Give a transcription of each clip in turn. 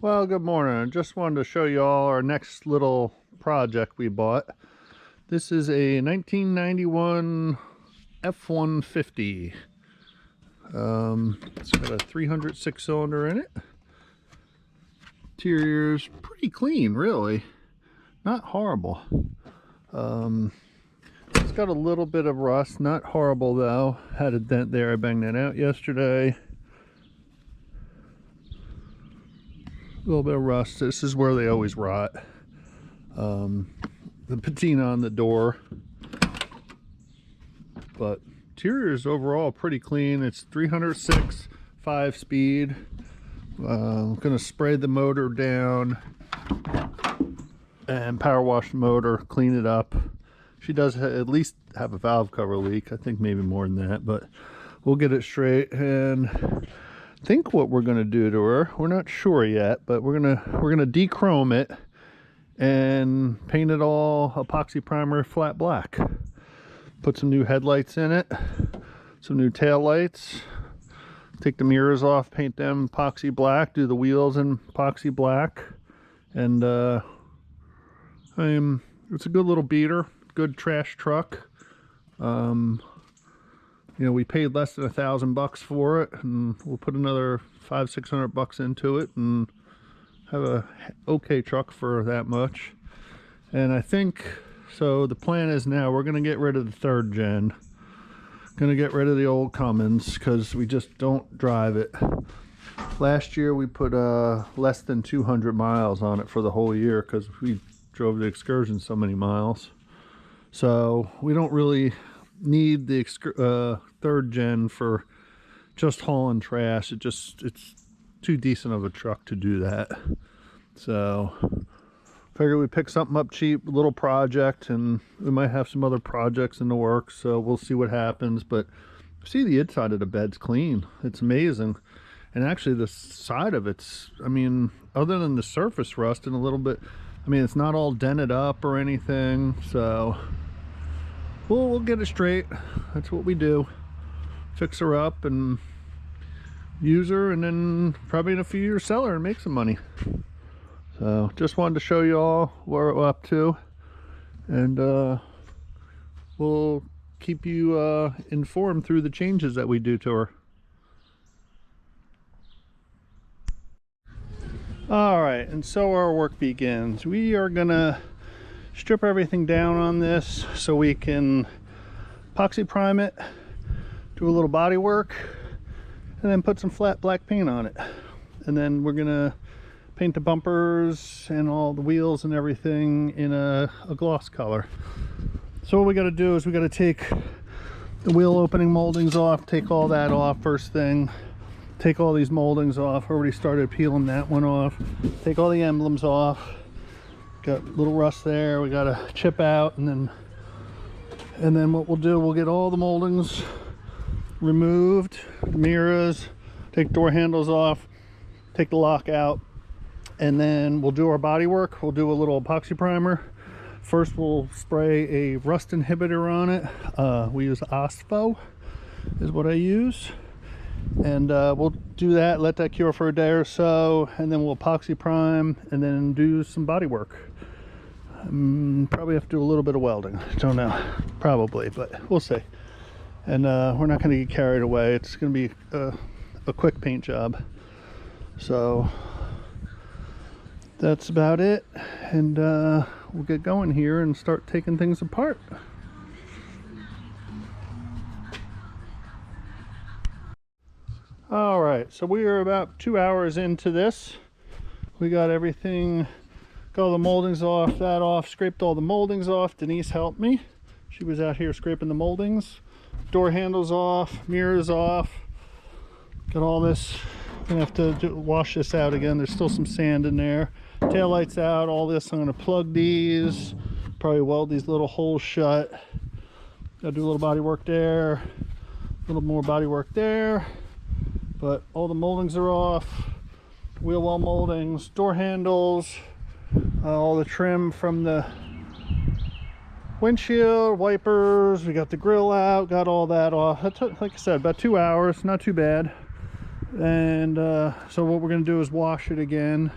Well, good morning. I just wanted to show you all our next little project we bought. This is a 1991 F-150. It's got a 306 cylinder in it. Interior's pretty clean, really. Not horrible. It's got a little bit of rust, not horrible though. Had a dent there, I banged that out yesterday. A little bit of rust. This is where they always rot. The patina on the door, but interior is overall pretty clean. It's 306 5-speed. I'm gonna spray the motor down and power wash the motor, clean it up. She does at least have a valve cover leak. I think maybe more than that, but we'll get it straight. And think what we're gonna do to her, we're not sure yet, but we're gonna dechrome it and paint it all epoxy primer flat black. Put some new headlights in it, some new tail lights, take the mirrors off, paint them epoxy black, do the wheels in epoxy black. And it's a good little beater, good trash truck. You know, we paid less than $1,000 for it, and we'll put another $500-600 into it and have a okay truck for that much. And I think so the plan is now we're going to get rid of the 3rd gen, going to get rid of the old Cummins because we just don't drive it. Last year we put less than 200 miles on it for the whole year because we drove the Excursion so many miles. So we don't really need the 3rd gen for just hauling trash. It's too decent of a truck to do that. So figure we pick something up cheap, a little project, and we might have some other projects in the works, so we'll see what happens. But see, the inside of the bed's clean. It's amazing. And actually the side of it's, I mean, other than the surface rust and a little bit, I mean, it's not all dented up or anything. So we'll get it straight. That's what we do. Fix her up and use her, and then probably in a few years sell her and make some money. So just wanted to show you all what we're up to, and we'll keep you informed through the changes that we do to her. All right, and so our work begins. We are gonna strip everything down on this so we can epoxy prime it, do a little body work, and then put some flat black paint on it. And then we're gonna paint the bumpers and all the wheels and everything in a gloss color. So what we got to do is we got to take the wheel opening moldings off, take all that off first thing, take all these moldings off. Already started peeling that one off. Take all the emblems off. Got a little rust there. We got to chip out, and then what we'll do, we'll get all the moldings removed, mirrors, take door handles off, take the lock out, and then we'll do our body work. We'll do a little epoxy primer. First we'll spray a rust inhibitor on it. We use OSPO is what I use, and we'll do that, let that cure for a day or so, and then we'll epoxy prime and then do some body work. Probably have to do a little bit of welding, don't know, probably, but we'll see. And we're not going to get carried away. It's going to be a quick paint job. So that's about it. And we'll get going here and start taking things apart. All right, so we are about 2 hours into this. We got everything, got all the moldings off, that off, scraped all the moldings off. Denise helped me. She was out here scraping the moldings. Door handles off, mirrors off. Got all this. I'm gonna have to wash this out again. There's still some sand in there. Tail lights out, all this. I'm gonna plug these, probably weld these little holes shut. Gotta do a little body work there, a little more body work there. But all the moldings are off. Wheel well moldings, door handles, all the trim from the windshield, wipers, we got the grill out, got all that off. That took, like I said, about 2 hours, not too bad. And so what we're going to do is wash it again,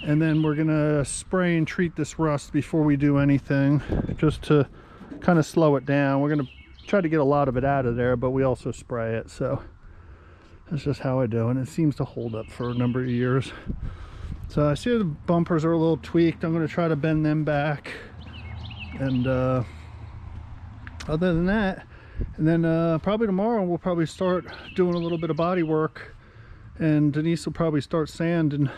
And then we're gonna spray and treat this rust before we do anything, just to kind of slow it down. We're gonna try to get a lot of it out of there, but we also spray it, so that's just how I do, and it seems to hold up for a number of years. So I see the bumpers are a little tweaked. I'm gonna try to bend them back, and other than that, and then probably tomorrow we'll probably start doing a little bit of body work, and Denise will probably start sanding.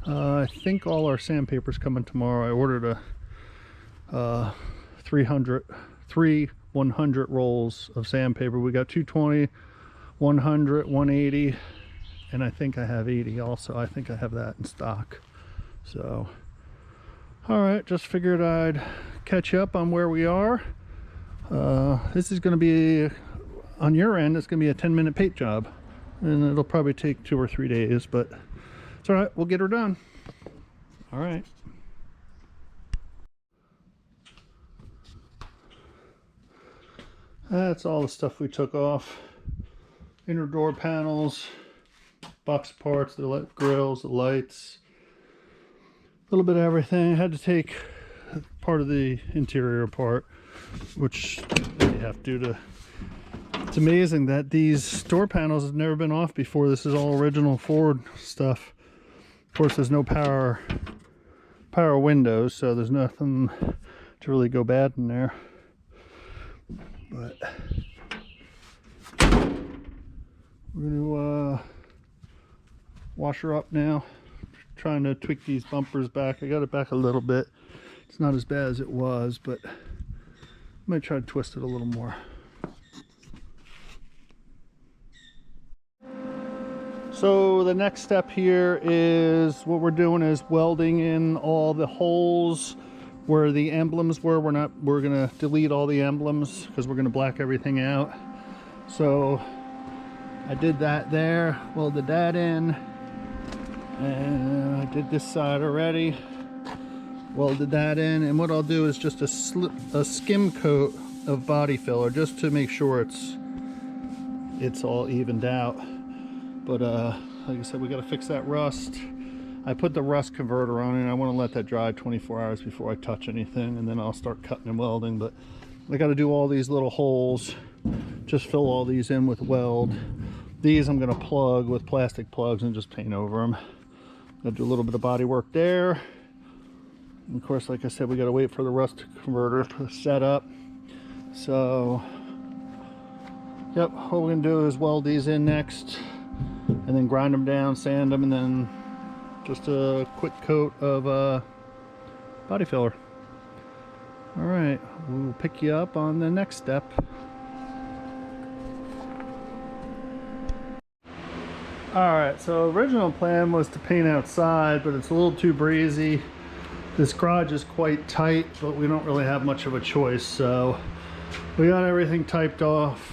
I think all our sandpaper's coming tomorrow. I ordered a 100 rolls of sandpaper. We got 220, 100, 180, and I think I have 80 also. I think I have that in stock. So, all right, just figured I'd catch up on where we are. This is going to be, on your end, it's going to be a 10-minute paint job, and it'll probably take 2 or 3 days, but it's all right, we'll get her done. All right. That's all the stuff we took off. Inner door panels, box parts, the grills, the lights, a little bit of everything. I had to take part of the interior apart, which you have to do to. It's amazing that these door panels have never been off before. This is all original Ford stuff. Of course, there's no power windows, so there's nothing to really go bad in there. But we're gonna wash her up now. Trying to tweak these bumpers back. I got it back a little bit. It's not as bad as it was, but I might try to twist it a little more. So the next step here is, what we're doing is welding in all the holes where the emblems were. We're gonna delete all the emblems because we're gonna black everything out. So I did that there, welded that in, and I did this side already, welded that in, and what I'll do is just a skim coat of body filler just to make sure it's all evened out. But like I said, we got to fix that rust. I put the rust converter on it, and I want to let that dry 24 hours before I touch anything, and then I'll start cutting and welding. But I got to do all these little holes, just fill all these in with weld. These I'm going to plug with plastic plugs and just paint over them. I'll do a little bit of body work there. And of course, like I said, we got to wait for the rust converter to set up. So, yep, what we're going to do is weld these in next, and then grind them down, sand them, and then just a quick coat of body filler. All right, we'll pick you up on the next step. All right, so original plan was to paint outside, but it's a little too breezy. This garage is quite tight, but we don't really have much of a choice, so we got everything taped off.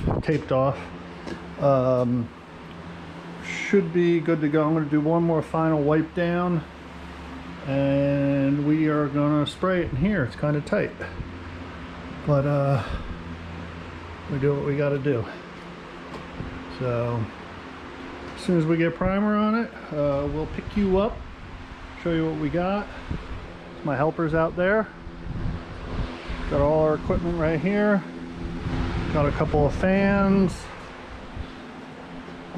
Should be good to go. I'm going to do one more final wipe down, and we are going to spray it in here. It's kind of tight, but we do what we got to do. So as soon as we get primer on it, we'll pick you up, show you what we got. My helpers out there. Got all our equipment right here. Got a couple of fans.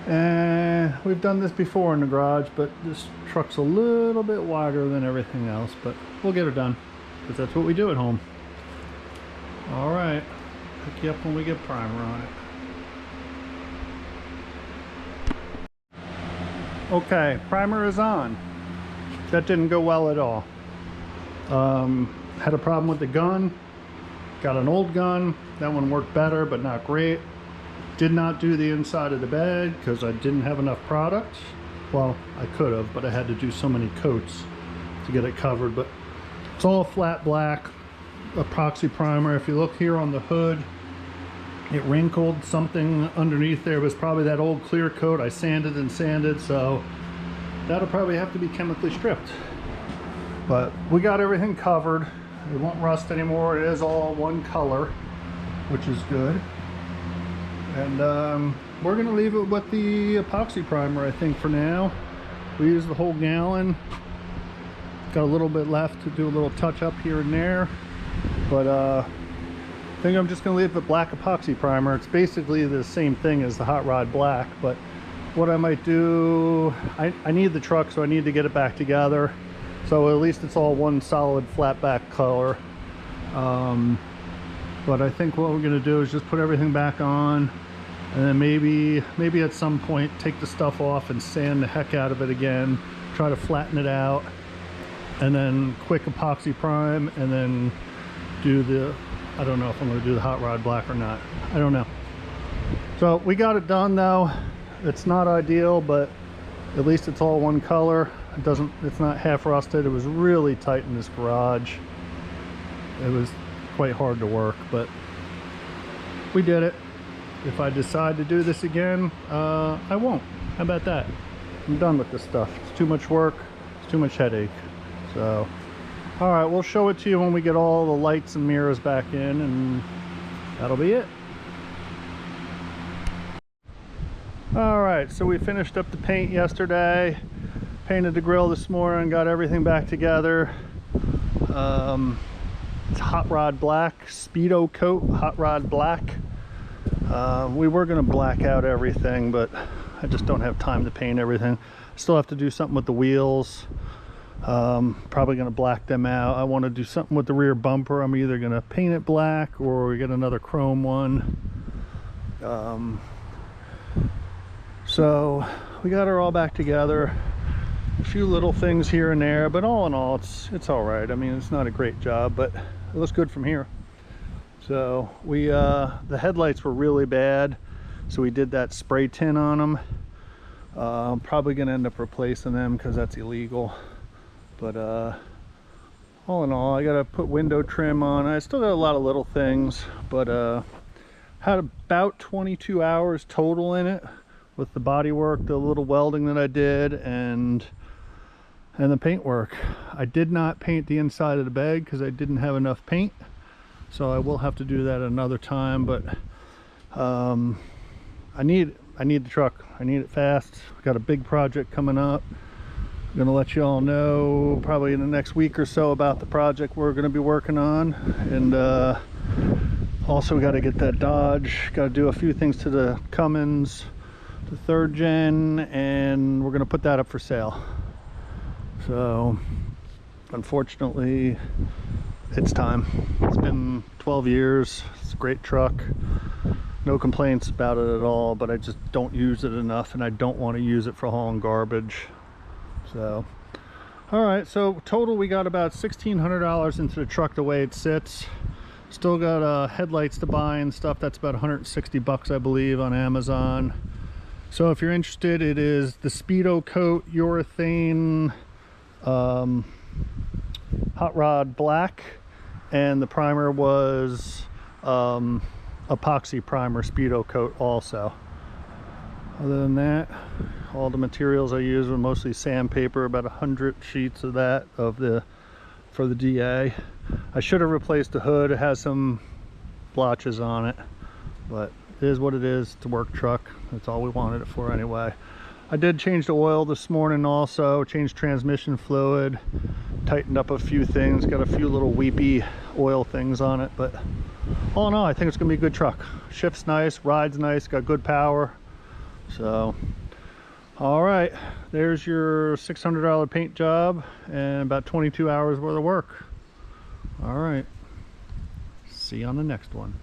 And we've done this before in the garage, but this truck's a little bit wider than everything else, but we'll get her done because that's what we do at home. All right, pick you up when we get primer on it. Okay, primer is on. That didn't go well at all. Had a problem with the gun. Got an old gun. That one worked better, but not great. Did not do the inside of the bed because I didn't have enough product. Well, I could have, but I had to do so many coats to get it covered. But it's all flat black epoxy primer. If you look here on the hood, it wrinkled. Something underneath there was probably that old clear coat. I sanded and sanded, so that'll probably have to be chemically stripped. But we got everything covered. It won't rust anymore. It is all one color, which is good. And we're going to leave it with the epoxy primer, I think, for now. We used the whole gallon. Got a little bit left to do a little touch up here and there, but I think I'm just gonna leave it black epoxy primer. It's basically the same thing as the Hot Rod Black, but what I might do, I need the truck, so I need to get it back together, so at least it's all one solid flat back color. But I think what we're gonna do is just put everything back on, and then maybe at some point take the stuff off and sand the heck out of it again, try to flatten it out, and then quick epoxy prime, and then do the, I don't know if I'm going to do the Hot Rod Black or not. I don't know. So we got it done though. It's not ideal, but at least it's all one color. It's not half rusted. It was really tight in this garage. It was quite hard to work, but we did it. If I decide to do this again, I won't. How about that? I'm done with this stuff. It's too much work. It's too much headache. So, all right, we'll show it to you when we get all the lights and mirrors back in, and that'll be it. All right, so we finished up the paint yesterday, painted the grill this morning, got everything back together. It's Hot Rod Black, Speedo Coat Hot Rod Black. We were gonna black out everything, but I just don't have time to paint everything. Still have to do something with the wheels. Probably gonna black them out. I want to do something with the rear bumper. I'm either gonna paint it black or get another chrome one. So we got her all back together. A few little things here and there, but all in all, it's all right. I mean, it's not a great job, but it looks good from here. So we the headlights were really bad, so we did that spray tin on them. I'm probably gonna end up replacing them because that's illegal. But all in all, I gotta put window trim on. I still got a lot of little things, but had about 22 hours total in it with the body work, the little welding that I did, and the paint work. I did not paint the inside of the bag because I didn't have enough paint, so I will have to do that another time. But I need the truck. I need it fast. We've got a big project coming up. I'm gonna let you all know probably in the next week or so about the project we're gonna be working on, and also we got to get that Dodge, got to do a few things to the Cummins, the 3rd gen, and we're gonna put that up for sale. So unfortunately it's time. It's been 12 years. It's a great truck, no complaints about it at all, but I just don't use it enough, and I don't want to use it for hauling garbage. So, all right, so total we got about $1,600 into the truck the way it sits. Still got headlights to buy and stuff. That's about 160 bucks, I believe, on Amazon. So if you're interested, it is the Speedo Coat Urethane Hot Rod Black, and the primer was epoxy primer Speedo Coat also. Other than that, all the materials I use were mostly sandpaper, about 100 sheets of that for the DA. I should have replaced the hood. It has some blotches on it, but it is what it is. It's a work truck. That's all we wanted it for anyway. I did change the oil this morning also, changed transmission fluid, tightened up a few things, got a few little weepy oil things on it, but all in all, I think it's gonna be a good truck. Shifts nice, rides nice, got good power. So, all right, there's your $600 paint job and about 22 hours worth of work. All right, see you on the next one.